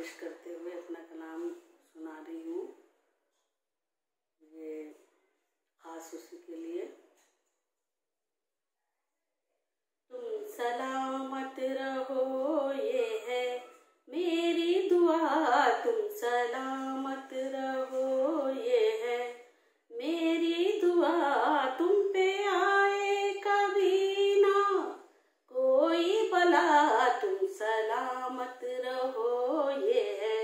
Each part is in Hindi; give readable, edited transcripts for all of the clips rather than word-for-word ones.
पेश करते हुए अपना कलाम सुना रही हूँ। ये खास उसी के लिए। तुम सलामत रहो ये है मेरी दुआ, तुम सलामत रहो ये है मेरी दुआ। तुम पे आए कभी ना कोई बला, तुम सलामत रहो ये है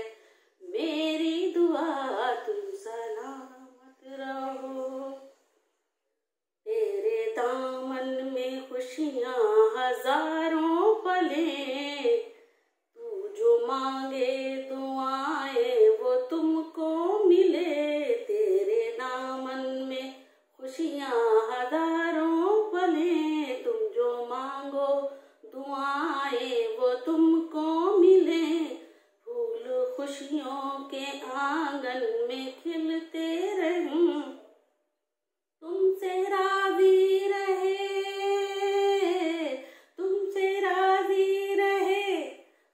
मेरी दुआ, तुम सलामत रहो। तेरे दामन में खुशियाँ हजारों पले, तू जो मांगे दुआएं वो तुमको मिले। तेरे दामन में खुशियाँ हजारों पले, तुम जो मांगो दुआएं वो तुमको मिले। फूल खुशियों के आंगन में खिलते रहूं, तुमसे राजी रहे, तुमसे राजी रहे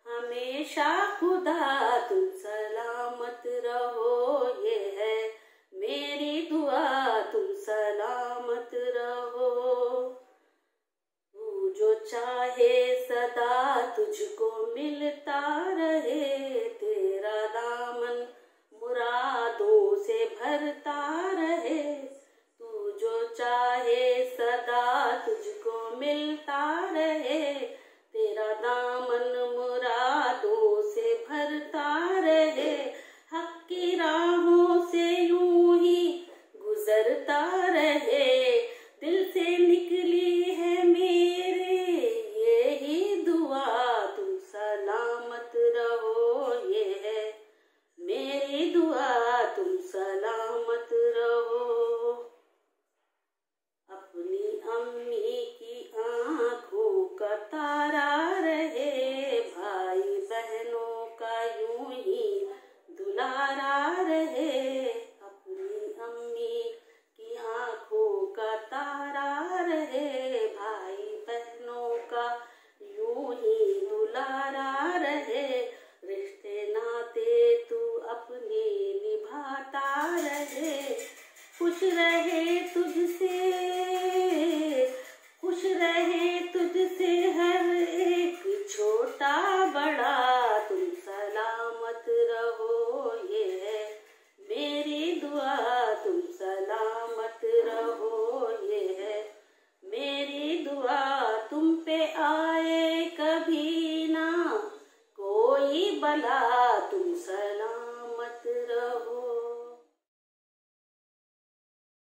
हमेशा खुदा। तुम सलामत रहो ये है मेरी दुआ, तुम सलामत रहो। तू जो चाहे सदा तुझको मिलता रहे, तेरा दामन मुरादों से भरता रहे। तू जो चाहे सदा तुझको मिलता रहे, तेरा दामन मुरादों से भरता रहे। हक की राहों से यूं ही गुजरता रहे, दिल से निकली है मेरे यही दुआ। तुम सलामत रहो ये है मेरी दुआ, तुम सलामत रहो। अपनी अम्मी की आँखों का तारा रहे, भाई बहनों का यूं ही दुलारा रहे। अपनी अम्मी की आँखों का तारा रहे, भाई बहनों का यूं ही दुलारा रहे। रिश्ते नाते तू अपने निभाता रहे, खुश रहे तुझसे, खुश रहे तुझसे हर एक छोटा बड़ा। तुम सलामत रहो ये है मेरी दुआ, तुम सलामत रहो ये है मेरी दुआ। तुम पे आए कभी ना कोई बला, तुम सलामत रहो।